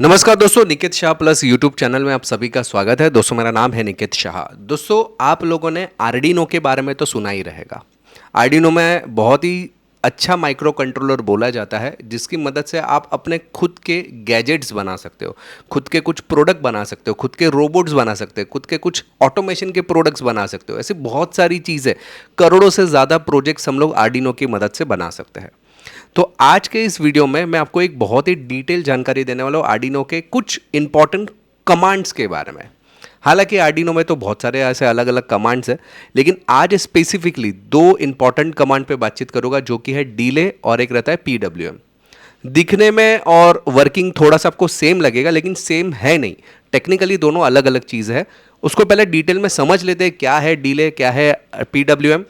नमस्कार दोस्तों, Nikit Shah plus YouTube channel में आप सभी का स्वागत है। दोस्तों मेरा नाम है निकित शाह। दोस्तों आप लोगों ने आर्डिनो के बारे में तो सुना ही रहेगा। आर्डिनो में बहुत ही अच्छा माइक्रो कंट्रोलर बोला जाता है जिसकी मदद से आप अपने खुद के गैजेट्स बना सकते हो, खुद के कुछ प्रोडक्ट बना सकते हो, खुद के रोबोट्स बना सकते हो, खुद के कुछ ऑटोमेशन के प्रोडक्ट्स बना सकते हो। ऐसी बहुत सारी चीज़ें, करोड़ों से ज़्यादा प्रोजेक्ट्स हम लोग आर्डिनो की मदद से बना सकते हैं। तो आज के इस वीडियो में मैं आपको एक बहुत ही डिटेल जानकारी देने वाला हूँ आर्डिनो के कुछ इंपॉर्टेंट कमांड्स के बारे में। हालांकि आर्डिनो में तो बहुत सारे ऐसे अलग अलग कमांड्स हैं, लेकिन आज स्पेसिफिकली दो इंपॉर्टेंट कमांड पे बातचीत करूंगा, जो कि है डीले और एक रहता है पीडब्ल्यूएम। दिखने में और वर्किंग थोड़ा सा आपको सेम लगेगा, लेकिन सेम है नहीं। टेक्निकली दोनों अलग अलग चीज़ है। उसको पहले डिटेल में समझ लेते हैं, क्या है डीले, क्या है पीडब्ल्यूएम।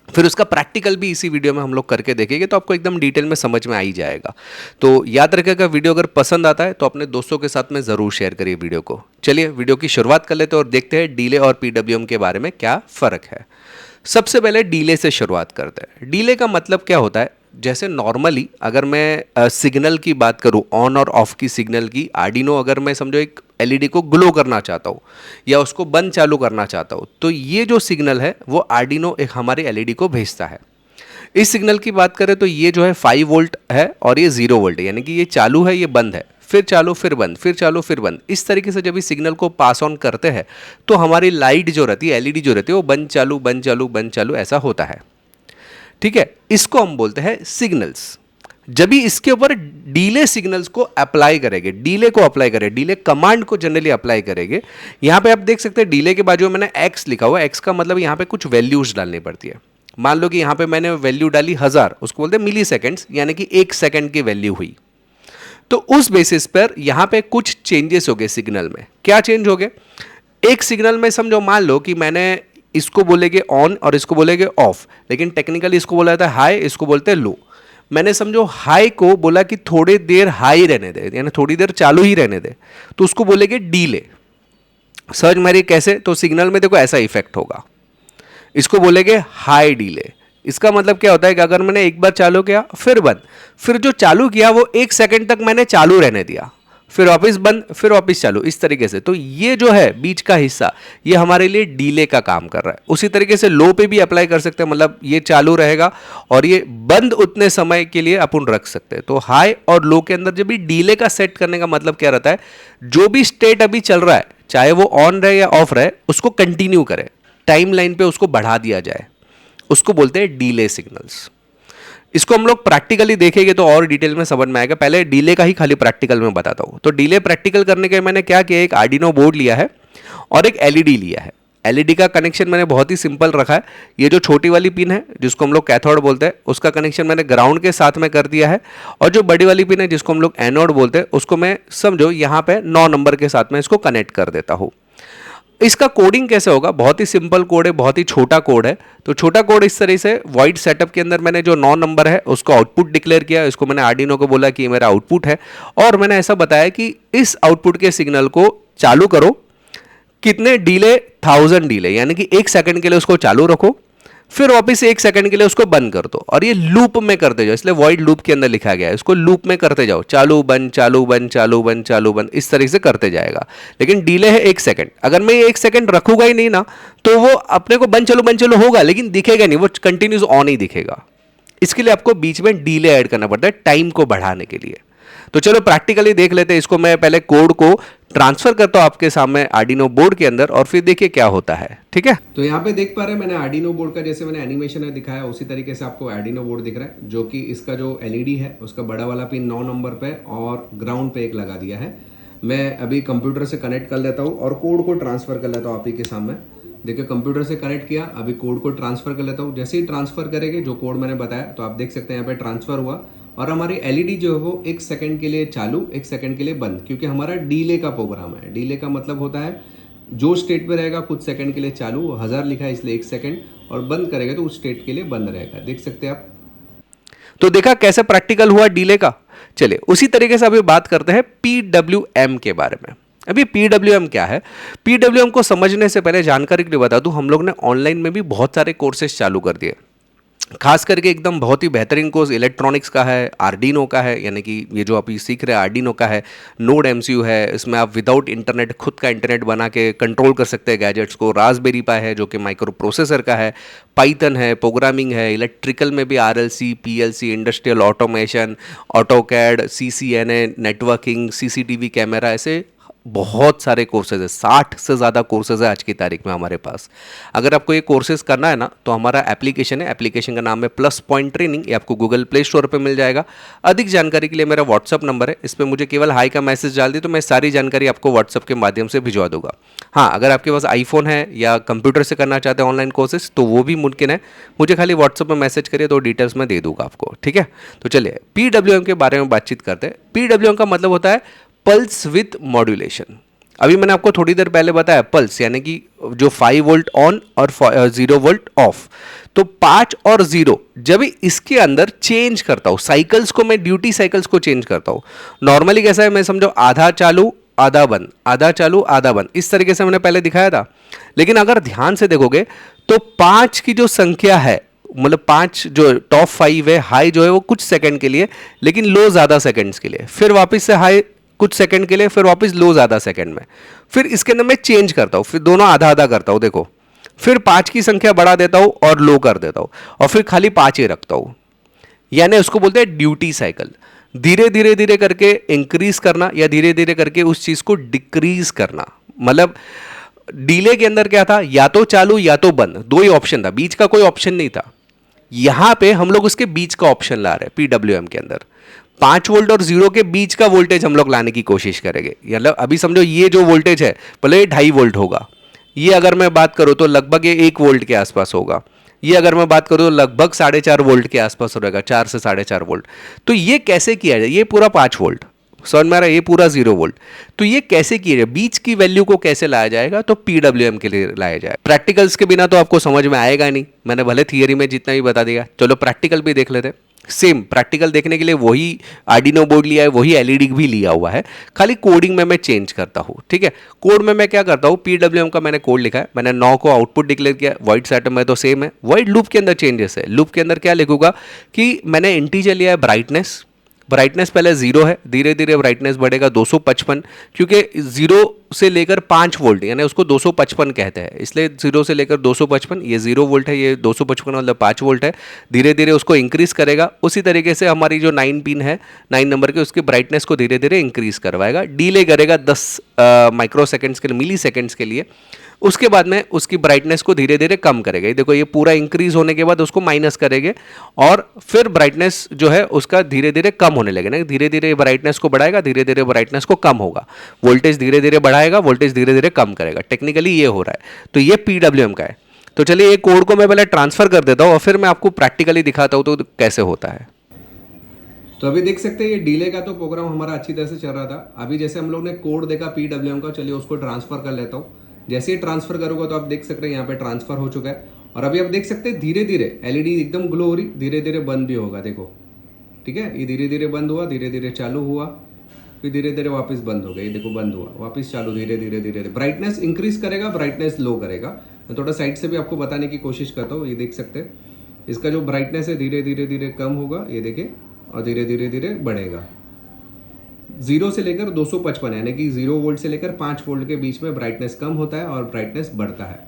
फिर उसका प्रैक्टिकल भी इसी वीडियो में हम लोग करके देखेंगे, तो आपको एकदम डिटेल में समझ में आ ही जाएगा। तो याद रखिएगा, वीडियो अगर पसंद आता है तो अपने दोस्तों के साथ में ज़रूर शेयर करिए वीडियो को। चलिए वीडियो की शुरुआत कर लेते हैं और देखते हैं डीले और पीडब्ल्यूएम के बारे में क्या फ़र्क है। सबसे पहले डीले से शुरुआत करते हैं। डीले का मतलब क्या होता है? जैसे नॉर्मली अगर मैं सिग्नल की बात करूं, ऑन और ऑफ की सिग्नल की, आर्डिनो अगर मैं समझो एक एलईडी को ग्लो करना चाहता हूं या उसको बंद चालू करना चाहता हूं, तो ये जो सिग्नल है वो आर्डिनो एक हमारे एलईडी को भेजता है। इस सिग्नल की बात करें तो ये जो है 5 वोल्ट है और ये 0 वोल्ट है, यानी कि ये चालू है, ये बंद है, फिर चालू फिर बंद, फिर चालू फिर बंद। इस तरीके से जब इस सिग्नल को पास ऑन करते हैं तो हमारी लाइट जो रहती है, एलईडी जो रहती है, वो बंद चालू बंद चालू बंद चालू ऐसा होता है। ठीक है, इसको हम बोलते हैं सिग्नल्स। जब भी इसके ऊपर डीले सिग्नल्स को अप्लाई करेंगे, डीले को अप्लाई करें, डीले कमांड को जनरली अप्लाई करेंगे। यहां पे आप देख सकते हैं डीले के बाजू में मैंने एक्स लिखा हुआ है। एक्स का मतलब यहां पे कुछ वैल्यूज डालनी पड़ती है। मान लो कि यहां पे मैंने वैल्यू डाली 1000, उसको बोलते हैं मिली सेकेंड्स, यानी कि 1 सेकंड की वैल्यू हुई। तो उस बेसिस पर यहां पे कुछ चेंजेस हो गए सिग्नल में। क्या चेंज हो गए? एक सिग्नल में समझो, मान लो कि मैंने इसको बोलेगे ऑन और इसको बोलेगे ऑफ, लेकिन टेक्निकली इसको बोला जाता है हाई, इसको बोलते हैं लो। मैंने समझो हाई को बोला कि थोड़ी देर हाई रहने दे, यानी थोड़ी देर चालू ही रहने दे, तो उसको बोलेगे डीले। सर्च मेरी कैसे? तो सिग्नल में देखो ऐसा इफेक्ट होगा, इसको बोलेगे हाई डीले। इसका मतलब क्या होता है कि अगर मैंने एक बार चालू किया फिर बंद, फिर जो चालू किया वो 1 सेकंड तक मैंने चालू रहने दिया, फिर वापस बंद, फिर वापस चालू, इस तरीके से। तो ये जो है बीच का हिस्सा, ये हमारे लिए डीले का काम कर रहा है। उसी तरीके से लो पे भी अप्लाई कर सकते हैं, मतलब ये चालू रहेगा और ये बंद उतने समय के लिए अपन रख सकते हैं। तो हाई और लो के अंदर जब भी डीले का सेट करने का मतलब क्या रहता है, जो भी स्टेट अभी चल रहा है, चाहे वो ऑन रहे या ऑफ रहे, उसको कंटिन्यू करें, टाइम लाइन पे उसको बढ़ा दिया जाए, उसको बोलते हैं डीले सिग्नल्स। इसको हम लोग प्रैक्टिकली देखेंगे तो और डिटेल में समझ में आएगा। पहले डीले का ही खाली प्रैक्टिकल में बताता हूं। तो डीले प्रैक्टिकल करने के मैंने क्या किया, एक आर्डिनो बोर्ड लिया है और एक एलईडी लिया है। एलईडी का कनेक्शन मैंने बहुत ही सिंपल रखा है। ये जो छोटी वाली पिन है जिसको हम लोग कैथोड बोलते हैं, उसका कनेक्शन मैंने ग्राउंड के साथ में कर दिया है। और जो बड़ी वाली पिन है जिसको हम लोग एनोड बोलते हैं, उसको मैं समझो यहाँ पे 9 नंबर के साथ में इसको कनेक्ट कर देता हूँ। इसका कोडिंग कैसे होगा? बहुत ही सिंपल कोड है, बहुत ही छोटा कोड है। तो छोटा कोड इस तरह से, वाइड सेटअप के अंदर मैंने जो 9 नंबर है उसको आउटपुट डिक्लेयर किया। इसको मैंने आर्डिनो को बोला कि ये मेरा आउटपुट है, और मैंने ऐसा बताया कि इस आउटपुट के सिग्नल को चालू करो, कितने डीले, 1000 डीले, यानी कि 1 सेकंड के लिए उसको चालू रखो, फिर वापस 1 सेकंड के लिए उसको बंद कर दो, और ये लूप में करते जाओ। इसलिए वॉइड लूप के अंदर लिखा गया है, इसको लूप में करते जाओ, चालू बंद चालू बंद चालू बंद चालू बंद, इस तरीके से करते जाएगा। लेकिन डीले है 1 सेकंड। अगर मैं 1 सेकंड रखूंगा ही नहीं ना, तो वो अपने को बंद चालू होगा, लेकिन दिखेगा नहीं, वो कंटिन्यूस ऑन ही दिखेगा। इसके लिए आपको बीच में डीले ऐड करना पड़ता है, टाइम को बढ़ाने के लिए। तो चलो प्रैक्टिकली देख लेते हैं इसको। मैं पहले कोड को ट्रांसफर करता हूं आपके सामने आर्डिनो बोर्ड के अंदर, और फिर देखिए क्या होता है। ठीक है, तो यहाँ पे देख पा रहे हैं मैंने आर्डिनो बोर्ड का, जैसे मैंने एनिमेशन है दिखाया, उसी तरीके से आपको आर्डिनो बोर्ड दिख रहा है, जो कि इसका जो एलईडी है उसका बड़ा वाला पिन 9 नंबर पे और ग्राउंड पे एक लगा दिया है। मैं अभी कंप्यूटर से कनेक्ट कर लेता हूँ और कोड को ट्रांसफर कर लेता हूँ आप ही के सामने। देखिए कंप्यूटर से कनेक्ट किया, अभी कोड को ट्रांसफर कर लेता हूँ। जैसे ही ट्रांसफर करेंगे जो कोड मैंने बताया, तो आप देख सकते हैं यहाँ पे ट्रांसफर हुआ, और हमारी एलईडी जो है वो 1 सेकंड के लिए चालू, 1 सेकंड के लिए बंद, क्योंकि हमारा डीले का प्रोग्राम है। डीले का मतलब होता है जो स्टेट पे रहेगा कुछ सेकंड के लिए चालू, 1000 लिखा है इसलिए 1 सेकंड, और बंद करेगा तो उस स्टेट के लिए बंद रहेगा। देख सकते हैं आप। तो देखा कैसे प्रैक्टिकल हुआ डीले का। चलिए उसी तरीके से अभी बात करते हैं पीडब्ल्यूएम के बारे में। अभी पीडब्ल्यूएम क्या है? पीडब्ल्यूएम को समझने से पहले जानकारी के लिए बता दूं, हम लोग ने ऑनलाइन में भी बहुत सारे कोर्सेज चालू कर दिए। खास करके एकदम बहुत ही बेहतरीन कोर्स इलेक्ट्रॉनिक्स का है, आर्डिनो का है, यानी कि ये जो अभी सीख रहे हैं आर्डिनो का है, नोड एमसीयू है, इसमें आप विदाउट इंटरनेट खुद का इंटरनेट बना के कंट्रोल कर सकते हैं गैजेट्स को, रास्पबेरी पाई है जो कि माइक्रो प्रोसेसर का है, पाइथन है, प्रोग्रामिंग है, इलेक्ट्रिकल में भी RLC, PLC, industrial automation, AutoCAD, CCNA, networking, CCTV camera, ऐसे बहुत सारे कोर्सेज है, 60 से ज़्यादा कोर्सेज है आज की तारीख में हमारे पास। अगर आपको ये कोर्सेज करना है ना तो हमारा एप्लीकेशन है, एप्लीकेशन का नाम है प्लस पॉइंट ट्रेनिंग, ये आपको गूगल प्ले स्टोर पे मिल जाएगा। अधिक जानकारी के लिए मेरा व्हाट्सअप नंबर है, इस पर मुझे केवल हाई का मैसेज डाल दी तो मैं सारी जानकारी आपको व्हाट्सअप के माध्यम से भिजवा दूंगा। हाँ, अगर आपके पास आईफोन है या कंप्यूटर से करना चाहते हैं ऑनलाइन कोर्सेज तो वो भी मुमकिन है, मुझे खाली व्हाट्सअप में मैसेज करिए तो डिटेल्स मैं दे दूंगा आपको, ठीक है। तो चलिए PWM के बारे में बातचीत करते हैं। PWM का मतलब होता है पल्स विथ मॉड्यूलेशन। अभी मैंने आपको थोड़ी देर पहले बताया पल्स यानी कि जो 5 वोल्ट ऑन और 0 वोल्ट ऑफ, तो 5 और 0 जब इसके अंदर चेंज करता हूँ साइकिल्स को, मैं ड्यूटी साइकिल्स को चेंज करता हूँ। नॉर्मली कैसा है, मैं समझो आधा चालू आधा बंद, आधा चालू आधा बंद, इस तरीके से मैंने पहले दिखाया था। लेकिन अगर ध्यान से देखोगे तो 5 की जो संख्या है, मतलब 5 जो टॉप 5 है, हाई जो है वो कुछ सेकंड के लिए, लेकिन लो ज़्यादा सेकंड्स के लिए, फिर वापस से हाई कुछ सेकंड के लिए, फिर वापस लो ज़्यादा सेकंड में, फिर इसके अंदर मैं चेंज करता हूँ, फिर दोनों आधा आधा करता हूँ, देखो, फिर 5 की संख्या बढ़ा देता हूँ और लो कर देता हूँ और फिर खाली 5 ही रखता हूँ, यानी उसको बोलते हैं ड्यूटी साइकिल। धीरे धीरे धीरे करके इंक्रीज करना या धीरे धीरे करके उस चीज़ को डिक्रीज करना। मतलब डीले के अंदर क्या था, या तो चालू या तो बंद, दो ही ऑप्शन था, बीच का कोई ऑप्शन नहीं था। यहां पे हम लोग उसके बीच का ऑप्शन ला रहे हैं PWM के अंदर। 5 वोल्ट और 0 के बीच का वोल्टेज हम लोग लाने की कोशिश करेंगे। मतलब अभी समझो ये जो वोल्टेज है भले 2.5 वोल्ट होगा, ये अगर मैं बात करूं तो लगभग ये 1 वोल्ट के आसपास होगा, ये अगर मैं बात करूं तो लगभग 4.5 वोल्ट के आसपास रहेगा, 4 से 4.5 वोल्ट। तो ये कैसे किया जाए, ये पूरा 5 वोल्ट समझ में आ रहा है, ये पूरा 0 वोल्ट, तो ये कैसे किया जाए, बीच की वैल्यू को कैसे लाया जाएगा, तो PWM के लिए लाया जाए। प्रैक्टिकल्स के बिना तो आपको समझ में आएगा नहीं, मैंने भले थियरी में जितना भी बता दिया, चलो प्रैक्टिकल भी देख लेते हैं। सेम प्रैक्टिकल देखने के लिए वही आर्डिनो बोर्ड लिया है, वही एलईडी भी लिया हुआ है, खाली कोडिंग में मैं चेंज करता हूँ, ठीक है। कोड में मैं क्या करता हूँ, PWM का मैंने कोड लिखा है, मैंने 9 को आउटपुट डिक्लेयर किया, वॉइड सेटअप में तो सेम है, वॉइड लूप के अंदर चेंजेस है। लूप के अंदर क्या लिखूंगा कि मैंने इंटीजर लिया है ब्राइटनेस, ब्राइटनेस पहले 0 है, धीरे धीरे ब्राइटनेस बढ़ेगा 255, क्योंकि 0 से लेकर 5 वोल्ट यानी उसको 255 कहते हैं, इसलिए 0 से लेकर 255, ये 0 वोल्ट है, ये 255 मतलब 5 वोल्ट है। धीरे धीरे उसको इंक्रीज करेगा, उसी तरीके से हमारी जो 9 पिन है 9 नंबर के, उसकी ब्राइटनेस को धीरे धीरे इंक्रीज करवाएगा, डीले करेगा 10 माइक्रो सेकेंड्स के लिए, मिली सेकेंड्स के लिए। उसके बाद में उसकी ब्राइटनेस को धीरे धीरे कम करेगा, ये देखो ये पूरा इंक्रीज होने के बाद उसको माइनस करेंगे और फिर ब्राइटनेस जो है उसका धीरे धीरे कम होने लगेगा, धीरे धीरे ब्राइटनेस को बढ़ाएगा, धीरे धीरे ब्राइटनेस को कम होगा, वोल्टेज धीरे धीरे बढ़ाएगा, वोल्टेज धीरे धीरे कम करेगा। टेक्निकली ये हो रहा है, तो ये PWM का है। तो चलिए ये कोड को मैं पहले ट्रांसफर कर देता हूँ और फिर मैं आपको प्रैक्टिकली दिखाता हूँ तो कैसे होता है। तो अभी देख सकते हैं ये डीले का तो प्रोग्राम हमारा अच्छी तरह से चल रहा था। अभी जैसे हम लोग ने कोड देखा PWM का, चलिए उसको ट्रांसफर कर लेता हूँ। जैसे ही ट्रांसफर करूंगा तो आप देख सकते हैं यहाँ पे ट्रांसफर हो चुका है और अभी आप देख सकते हैं धीरे धीरे एलईडी एकदम ग्लो हो रही, धीरे धीरे बंद भी होगा, देखो, ठीक है। ये धीरे धीरे बंद हुआ, धीरे धीरे चालू हुआ, फिर धीरे धीरे वापस बंद हो गया, ये देखो बंद हुआ, वापस चालू, धीरे धीरे धीरे धीरे ब्राइटनेस इंक्रीज करेगा, ब्राइटनेस लो करेगा। मैं थोड़ा साइड से भी आपको बताने की कोशिश करता हूँ। ये देख सकते हैं इसका जो ब्राइटनेस है धीरे धीरे धीरे कम होगा, ये देखिए, और धीरे धीरे धीरे बढ़ेगा। 0 से लेकर 255 यानी कि 0 वोल्ट से लेकर 5 वोल्ट के बीच में ब्राइटनेस कम होता है और ब्राइटनेस बढ़ता है।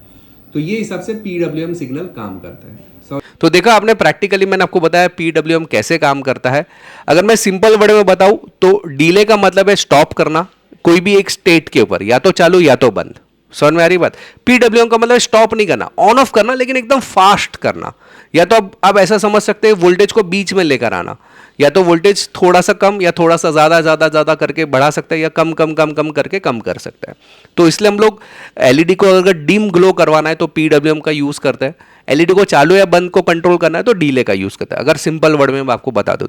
तो ये हिसाब से PWM सिग्नल काम करता है। तो देखा आपने, प्रैक्टिकली मैंने आपको बताया PWM कैसे काम करता है। अगर मैं सिंपल वर्ड में बताऊं तो डीले का मतलब है स्टॉप करना कोई भी एक स्टेट के ऊपर, या तो चालू या तो बंद। समझ में आ रही बात। PWM का मतलब स्टॉप नहीं करना, ऑन ऑफ करना, लेकिन एकदम फास्ट करना। या तो अब ऐसा समझ सकते हैं वोल्टेज को बीच में लेकर आना, या तो वोल्टेज थोड़ा सा कम या थोड़ा सा ज़्यादा करके बढ़ा सकते हैं, या कम कम कम कम करके कम कर सकते हैं। तो इसलिए हम लोग एलईडी को अगर डिम ग्लो करवाना है तो PWM का यूज़ करते हैं, एलईडी को चालू या बंद को कंट्रोल करना है तो डीले का यूज़ करते हैं। अगर सिंपल वर्ड में मैं आपको बता दूँ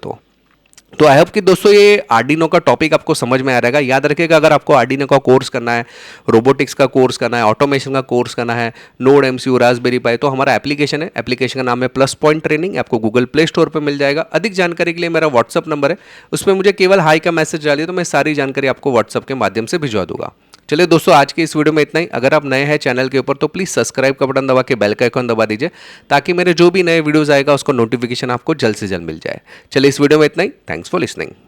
तो आई होप कि दोस्तों ये आर्डिनो का टॉपिक आपको समझ में आ रहेगा। याद रखिएगा, अगर आपको आर्डिनो का कोर्स करना है, रोबोटिक्स का कोर्स करना है, ऑटोमेशन का कोर्स करना है, नोड एमसीयू, रास्पबेरी पाई, तो हमारा एप्लीकेशन है, एप्लीकेशन का नाम है प्लस पॉइंट ट्रेनिंग, आपको गूगल प्ले स्टोर पर मिल जाएगा। अधिक जानकारी के लिए मेरा व्हाट्सअप नंबर है, उसमें मुझे केवल हाई का मैसेज डालिए तो मैं सारी जानकारी आपको व्हाट्सअप के माध्यम से भिजवा दूंगा। चलिए दोस्तों, आज की इस वीडियो में इतना ही। अगर आप नए हैं चैनल के ऊपर तो प्लीज़ सब्सक्राइब का बटन दबा के बेल का आइकन दबा दीजिए, ताकि मेरे जो भी नए वीडियोस आएगा उसको नोटिफिकेशन आपको जल्द से जल्द मिल जाए। चलिए इस वीडियो में इतना ही। Thanks for listening.